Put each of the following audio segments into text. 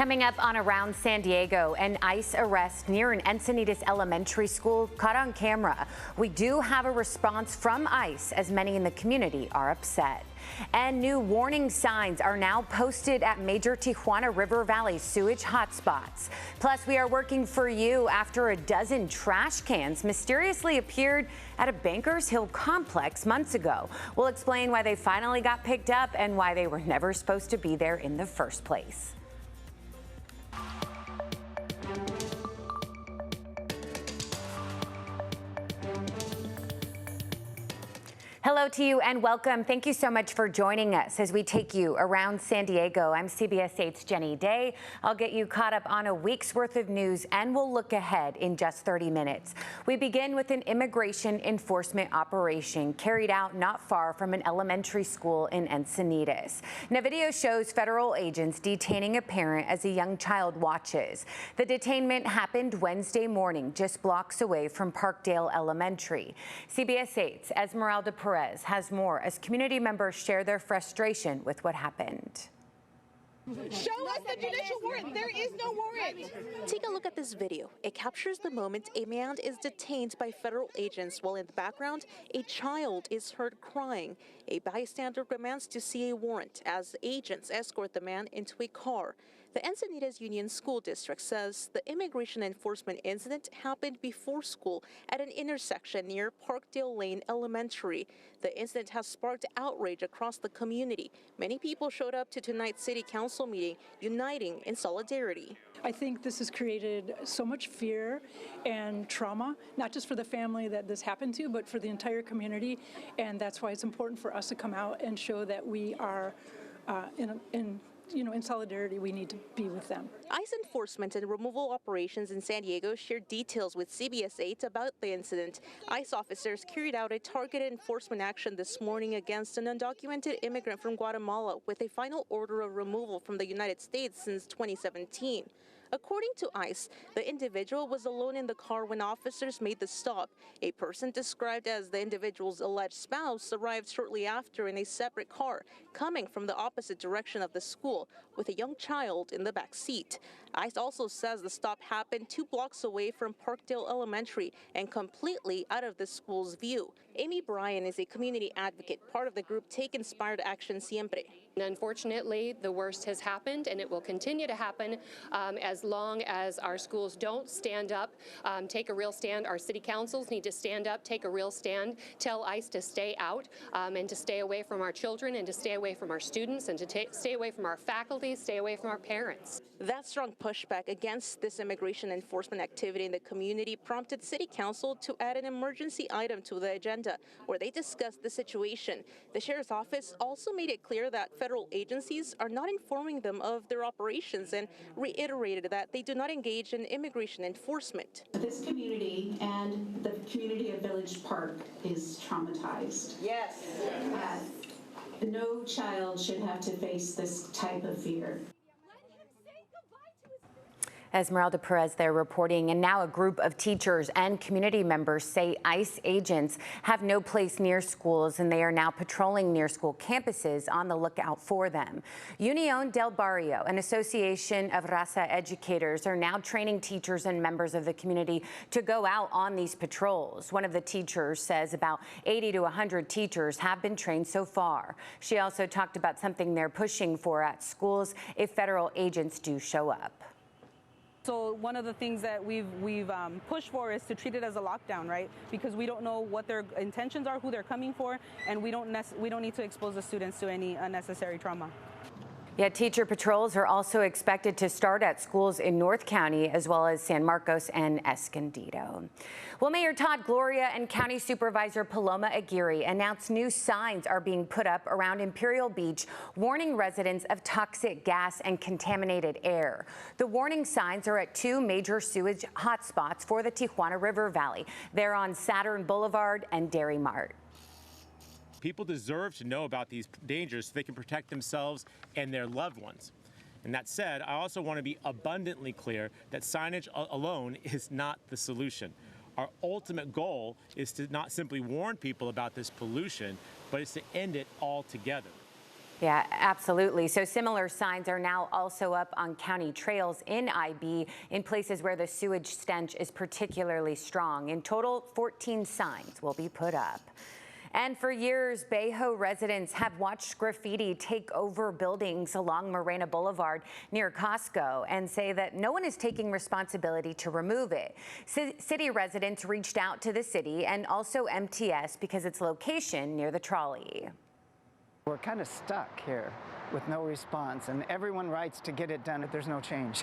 Coming up on Around San Diego, an ICE arrest near an Encinitas elementary school caught on camera. We do have a response from ICE as many in the community are upset. And new warning signs are now posted at major Tijuana River Valley sewage hotspots. Plus, we are working for you after a dozen trash cans mysteriously appeared at a Bankers Hill complex months ago. We'll explain why they finally got picked up and why they were never supposed to be there in the first place. Hello to you and welcome. Thank you so much for joining us as we take you around San Diego. I'm CBS 8's Jenny Day. I'll get you caught up on a week's worth of news and we'll look ahead in just 30 minutes. We begin with an immigration enforcement operation carried out not far from an elementary school in Encinitas. Now, video shows federal agents detaining a parent as a young child watches. The detainment happened Wednesday morning, just blocks away from Parkdale Elementary. CBS 8's Esmeralda Perez has more as community members share their frustration with what happened. Show us the judicial warrant. There is no warrant. Take a look at this video. It captures the moment a man is detained by federal agents while in the background, a child is heard crying. A bystander demands to see a warrant as agents escort the man into a car. The Encinitas Union School District says the immigration enforcement incident happened before school at an intersection near Parkdale Lane Elementary. The incident has sparked outrage across the community. Many people showed up to tonight's city council meeting, uniting in solidarity. I think this has created so much fear and trauma, not just for the family that this happened to, but for the entire community. And that's why it's important for us to come out and show that we are in solidarity. We need to be with them. ICE enforcement and removal operations in San Diego shared details with CBS 8 about the incident. ICE officers carried out a targeted enforcement action this morning against an undocumented immigrant from Guatemala with a final order of removal from the United States since 2017. According to ICE, the individual was alone in the car when officers made the stop. A person described as the individual's alleged spouse arrived shortly after in a separate car, coming from the opposite direction of the school, with a young child in the back seat. ICE also says the stop happened 2 blocks away from Parkdale Elementary and completely out of the school's view. Amy Bryan is a community advocate, part of the group Take Inspired Action Siempre. Unfortunately, the worst has happened, and it will continue to happen as long as our schools don't stand up, take a real stand. Our city councils need to stand up, take a real stand, tell ICE to stay out and to stay away from our children and to stay away from our students and to stay away from our faculty, stay away from our parents. That strong pushback against this immigration enforcement activity in the community prompted City Council to add an emergency item to the agenda where they discussed the situation. The Sheriff's Office also made it clear that federal agencies are not informing them of their operations and reiterated that they do not engage in immigration enforcement. This community and the community of Village Park is traumatized. Yes. No child should have to face this type of fear. Esmeralda Perez there reporting. And now a group of teachers and community members say ICE agents have no place near schools and they are now patrolling near school campuses on the lookout for them. Unión del Barrio, an association of Raza educators, are now training teachers and members of the community to go out on these patrols. One of the teachers says about 80 to 100 teachers have been trained so far. She also talked about something they're pushing for at schools if federal agents do show up. So one of the things that we've pushed for is to treat it as a lockdown, right? Because we don't know what their intentions are, who they're coming for, and we don't need to expose the students to any unnecessary trauma. Yet teacher patrols are also expected to start at schools in North County as well as San Marcos and Escondido. Well, Mayor Todd Gloria and County Supervisor Paloma Aguirre announced new signs are being put up around Imperial Beach warning residents of toxic gas and contaminated air. The warning signs are at 2 major sewage hotspots for the Tijuana River Valley. They're on Saturn Boulevard and Dairy Mart. People deserve to know about these dangers so they can protect themselves and their loved ones. And that said, I also want to be abundantly clear that signage alone is not the solution. Our ultimate goal is to not simply warn people about this pollution, but it's to end it altogether. Yeah, absolutely. So similar signs are now also up on county trails in IB in places where the sewage stench is particularly strong. In total, 14 signs will be put up. And for years, Bayho residents have watched graffiti take over buildings along Morena Boulevard near Costco and say that no one is taking responsibility to remove it. City residents reached out to the city and also MTS because its location near the trolley. We're kind of stuck here with no response, and everyone writes to get it done if there's no change.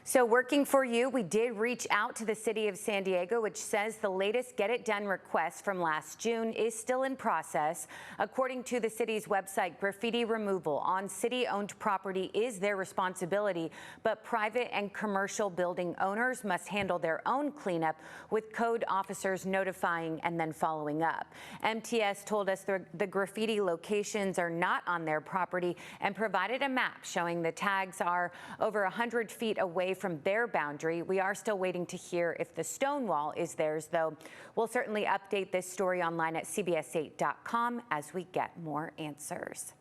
So working for you, we did reach out to the city of San Diego, which says the latest Get It Done request from last June is still in process. According to the city's website, graffiti removal on city-owned property is their responsibility, but private and commercial building owners must handle their own cleanup, with code officers notifying and then following up. MTS told us the graffiti locations are not on their property and provided a map showing the tags are over 100 feet away from their boundary. We are still waiting to hear if the stone wall is theirs, though. We'll certainly update this story online at CBS8.com as we get more answers.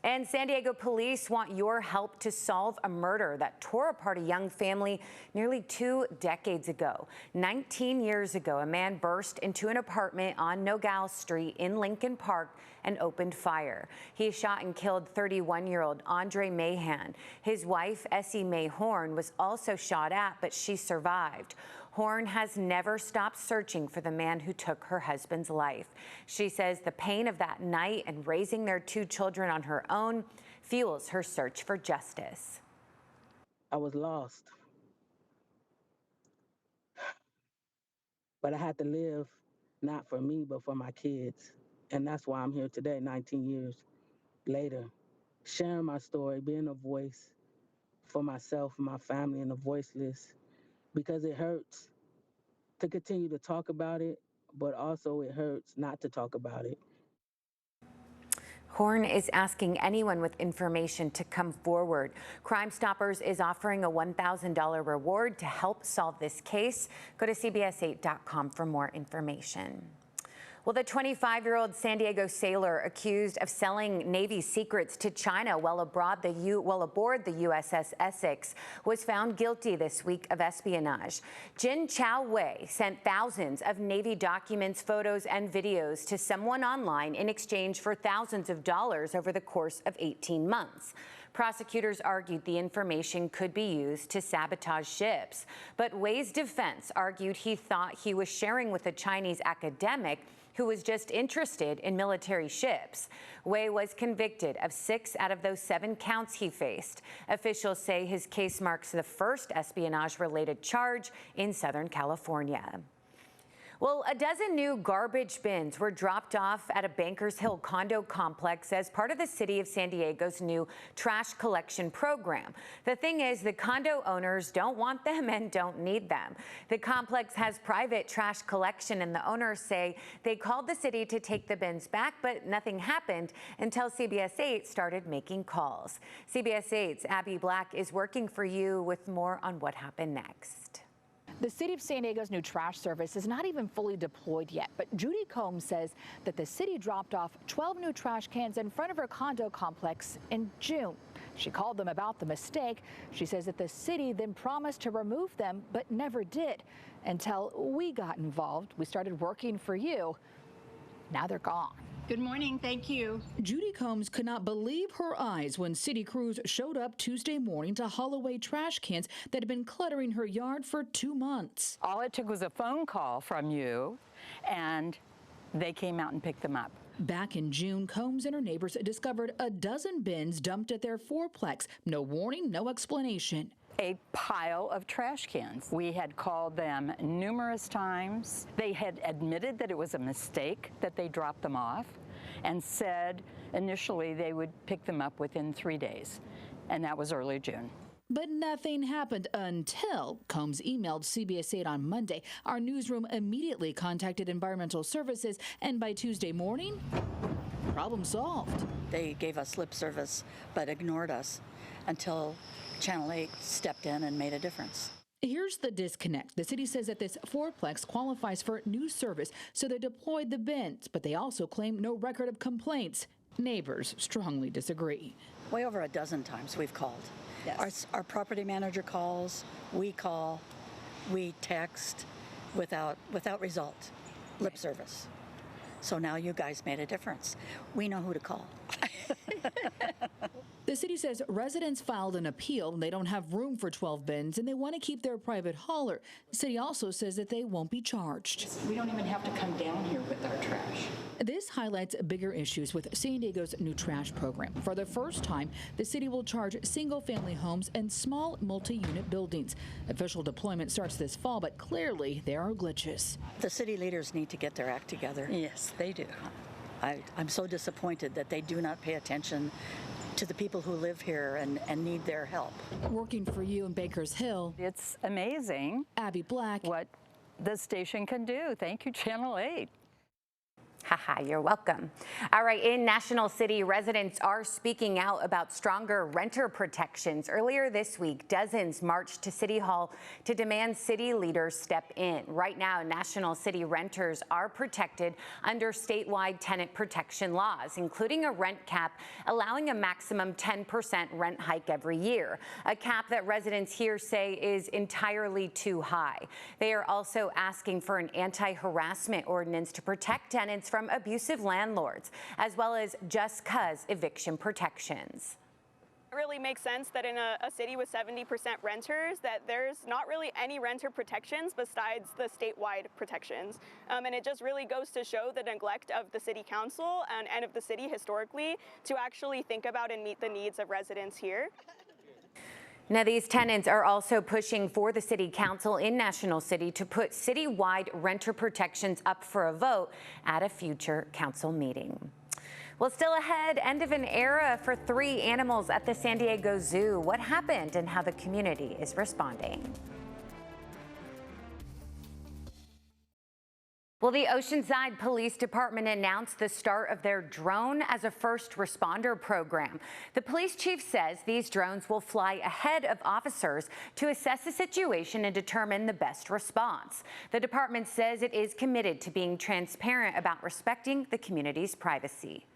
And San Diego police want your help to solve a murder that tore apart a young family nearly 2 decades ago. 19 years ago, a man burst into an apartment on Nogales Street in Lincoln Park and opened fire. He shot and killed 31-year-old Andre Mahan. His wife, Essie Mae Horn, was also shot at, but she survived. Horn has never stopped searching for the man who took her husband's life. She says the pain of that night and raising their 2 children on her own fuels her search for justice. I was lost, but I had to live not for me, but for my kids. And that's why I'm here today, 19 years later, sharing my story, being a voice for myself and my family and the voiceless, because it hurts to continue to talk about it, but also it hurts not to talk about it. Horn is asking anyone with information to come forward. Crime Stoppers is offering a $1,000 reward to help solve this case. Go to CBS8.com for more information. Well, the 25-year-old San Diego sailor accused of selling Navy secrets to China while aboard the USS Essex was found guilty this week of espionage. Jin Chao Wei sent thousands of Navy documents, photos, and videos to someone online in exchange for thousands of dollars over the course of 18 months. Prosecutors argued the information could be used to sabotage ships, but Wei's defense argued he thought he was sharing with a Chinese academic who was just interested in military ships. Wei was convicted of 6 out of those 7 counts he faced. Officials say his case marks the first espionage-related charge in Southern California. Well, a dozen new garbage bins were dropped off at a Bankers Hill condo complex as part of the city of San Diego's new trash collection program. The thing is, the condo owners don't want them and don't need them. The complex has private trash collection, and the owners say they called the city to take the bins back, but nothing happened until CBS 8 started making calls. CBS 8's Abby Black is working for you with more on what happened next. The city of San Diego's new trash service is not even fully deployed yet, but Judy Combs says that the city dropped off 12 new trash cans in front of her condo complex in June. She called them about the mistake. She says that the city then promised to remove them, but never did until we got involved. We started working for you. Now they're gone. Good morning. Thank you. Judy Combs could not believe her eyes when city crews showed up Tuesday morning to haul away trash cans that had been cluttering her yard for 2 months. All it took was a phone call from you, and they came out and picked them up. Back in June, Combs and her neighbors discovered a dozen bins dumped at their fourplex. No warning, no explanation. A pile of trash cans. We had called them numerous times. They had admitted that it was a mistake that they dropped them off and said initially they would pick them up within 3 days, and that was early June. But nothing happened until Combs emailed CBS 8 on Monday. Our newsroom immediately contacted Environmental Services, and by Tuesday morning, problem solved. They gave us lip service but ignored us until Channel 8 stepped in and made a difference. Here's the disconnect. The city says that this fourplex qualifies for new service, so they deployed the bins, but they also claim no record of complaints. Neighbors strongly disagree. Way over a dozen times we've called. Yes. Our property manager calls, we call, we text without result, lip service. So now you guys made a difference. We know who to call. The city says residents filed an appeal and they don't have room for 12 bins and they want to keep their private hauler. The city also says that they won't be charged. We don't even have to come down here with our trash. This highlights bigger issues with San Diego's new trash program. For the first time, the city will charge single-family homes and small multi-unit buildings. Official deployment starts this fall, but clearly there are glitches. The city leaders need to get their act together. Yes, they do. I'm so disappointed that they do not pay attention to the people who live here and need their help. Working for you in Bankers Hill, It's amazing Abby Black. what the station can do. Thank you, Channel 8. Haha, you're welcome. All right, in National City, residents are speaking out about stronger renter protections. Earlier this week, dozens marched to City Hall to demand city leaders step in. Right now, National City renters are protected under statewide tenant protection laws, including a rent cap allowing a maximum 10% rent hike every year, a cap that residents here say is entirely too high. They are also asking for an anti-harassment ordinance to protect tenants from abusive landlords, as well as just cause eviction protections. It really makes sense that in a city with 70% renters that there's not really any renter protections besides the statewide protections. And it just really goes to show the neglect of the city council and of the city historically to actually think about and meet the needs of residents here. Now, these tenants are also pushing for the city council in National City to put citywide renter protections up for a vote at a future council meeting. Well, still ahead, end of an era for 3 animals at the San Diego Zoo. What happened and how the community is responding. Well, the Oceanside Police Department announced the start of their drone as a first responder program. The police chief says these drones will fly ahead of officers to assess the situation and determine the best response. The department says it is committed to being transparent about respecting the community's privacy.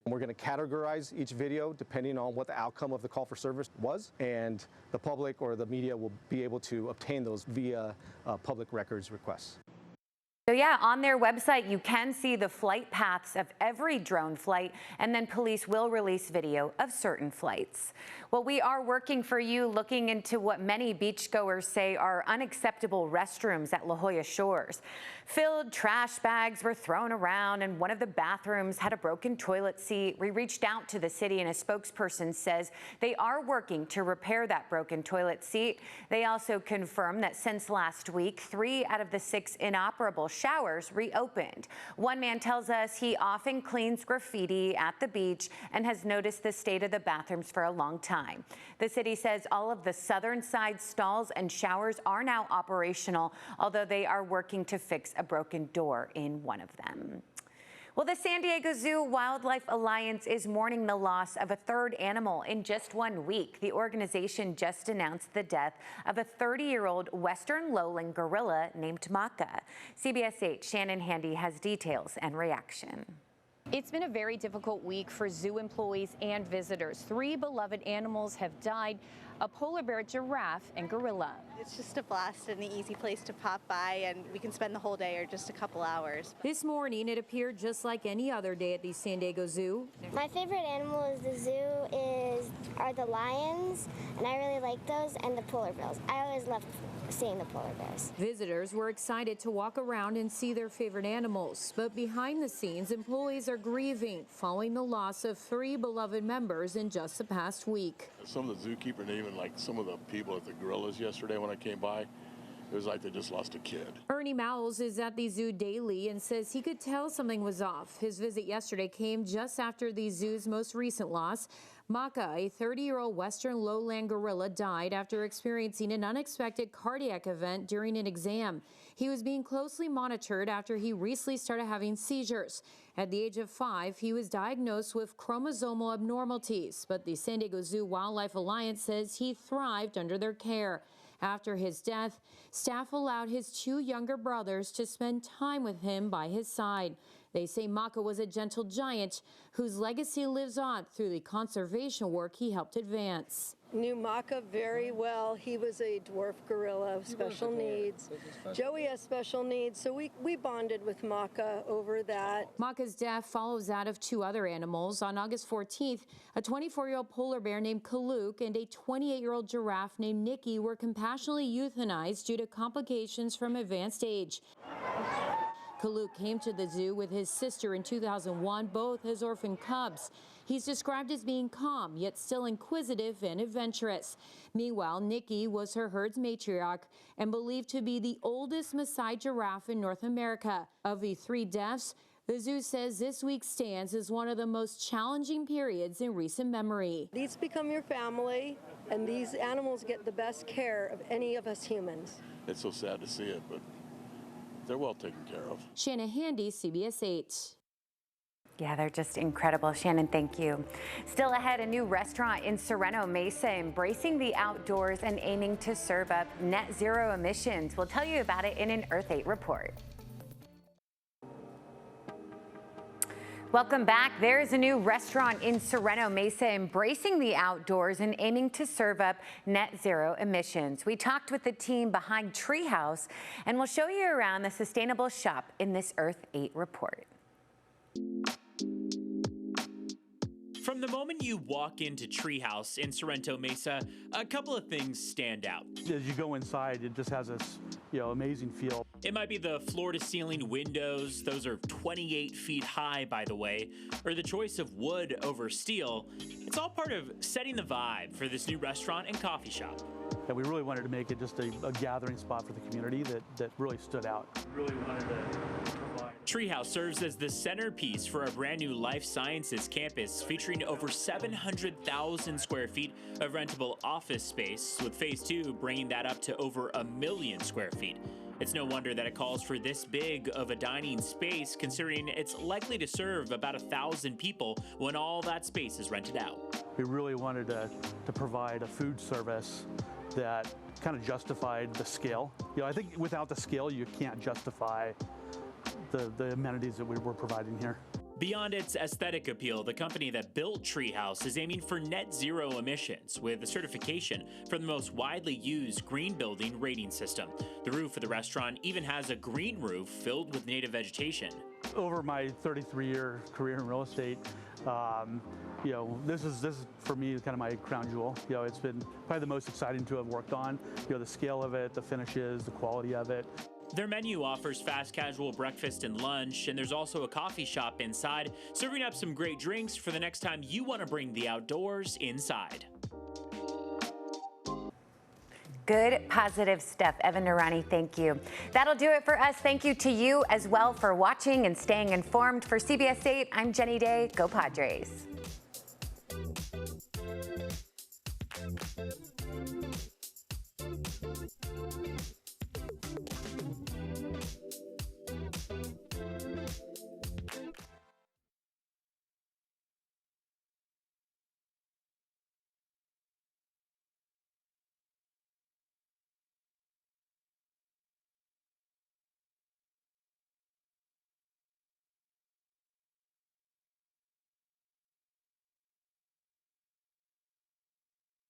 We're going to categorize each video depending on what the outcome of the call for service was, and the public or the media will be able to obtain those via public records requests. So yeah, on their website, you can see the flight paths of every drone flight, and then police will release video of certain flights. Well, we are working for you, looking into what many beachgoers say are unacceptable restrooms at La Hoya Shores. Filled trash bags were thrown around, and one of the bathrooms had a broken toilet seat. We reached out to the city, and a spokesperson says they are working to repair that broken toilet seat. They also confirmed that since last week, 3 out of the 6 inoperable showers reopened. One man tells us he often cleans graffiti at the beach and has noticed the state of the bathrooms for a long time. The city says all of the southern side stalls and showers are now operational, although they are working to fix a broken door in one of them. Well, the San Diego Zoo Wildlife Alliance is mourning the loss of a 3rd animal in just 1 week. The organization just announced the death of a 30-year-old western lowland gorilla named Maka. CBS 8 Shannon Handy has details and reaction. It's been a very difficult week for zoo employees and visitors. 3 beloved animals have died: a polar bear, giraffe, and gorilla. It's just a blast and an easy place to pop by, and we can spend the whole day or just a couple hours. This morning, it appeared just like any other day at the San Diego Zoo. My favorite animal at the zoo are the lions, and I really like those, and the polar bears. I always loved seeing the polar bears. Visitors were excited to walk around and see their favorite animals, but behind the scenes, employees are grieving following the loss of 3 beloved members in just the past week. Some of the zookeepers and even like some of the people at the gorillas yesterday when I came by, it was like they just lost a kid. Ernie Mowles is at the zoo daily and says he could tell something was off. His visit yesterday came just after the zoo's most recent loss. Maka, a 30-year-old western lowland gorilla, died after experiencing an unexpected cardiac event during an exam. He was being closely monitored after he recently started having seizures. At the age of 5, he was diagnosed with chromosomal abnormalities, but the San Diego Zoo Wildlife Alliance says he thrived under their care. After his death, staff allowed his 2 younger brothers to spend time with him by his side. They say Maka was a gentle giant whose legacy lives on through the conservation work he helped advance. Knew Maka very well. He was a dwarf gorilla of special needs. Joey has special needs, so we bonded with Maka over that. Maka's death follows that of two other animals. On August 14th, a 24-year-old polar bear named Kaluk and a 28-year-old giraffe named Nikki were compassionately euthanized due to complications from advanced age. Kaluk came to the zoo with his sister in 2001, both as orphan cubs. He's described as being calm, yet still inquisitive and adventurous. Meanwhile, Nikki was her herd's matriarch and believed to be the oldest Maasai giraffe in North America. Of the 3 deaths, the zoo says this week stands as one of the most challenging periods in recent memory. These become your family, and these animals get the best care of any of us humans. It's so sad to see it, but they're well taken care of. Shanna Handy, CBS 8. Yeah, they're just incredible. Shannon, thank you. Still ahead, a new restaurant in Sorrento Mesa embracing the outdoors and aiming to serve up net zero emissions. We'll tell you about it in an Earth 8 report. Welcome back. There's a new restaurant in Sorrento Mesa embracing the outdoors and aiming to serve up net zero emissions. We talked with the team behind Treehouse, and we'll show you around the sustainable shop in this Earth 8 report. From the moment you walk into Treehouse in Sorrento Mesa, a couple of things stand out. As you go inside, it just has this, amazing feel. It might be the floor-to-ceiling windows, those are 28 feet high, by the way, or the choice of wood over steel. It's all part of setting the vibe for this new restaurant and coffee shop. And we really wanted to make it just a gathering spot for the community that really stood out. Really wanted to provide. Treehouse serves as the centerpiece for a brand new life sciences campus featuring over 700,000 square feet of rentable office space, with phase 2 bringing that up to over 1 million square feet. It's no wonder that it calls for this big of a dining space, considering it's likely to serve about 1,000 people when all that space is rented out. We really wanted to provide a food service that kind of justified the scale. I think without the scale, you can't justify the amenities that we were providing here. Beyond its aesthetic appeal, the company that built Treehouse is aiming for net zero emissions with a certification from the most widely used green building rating system. The roof of the restaurant even has a green roof filled with native vegetation. Over my 33-year career in real estate, this is for me kind of my crown jewel. It's been probably the most exciting to have worked on. The scale of it, the finishes, the quality of it. Their menu offers fast casual breakfast and lunch, and there's also a coffee shop inside, serving up some great drinks for the next time you want to bring the outdoors inside. Good, positive stuff. Evan Narani, thank you. That'll do it for us. Thank you to you as well for watching and staying informed. For CBS 8, I'm Jenny Day. Go Padres.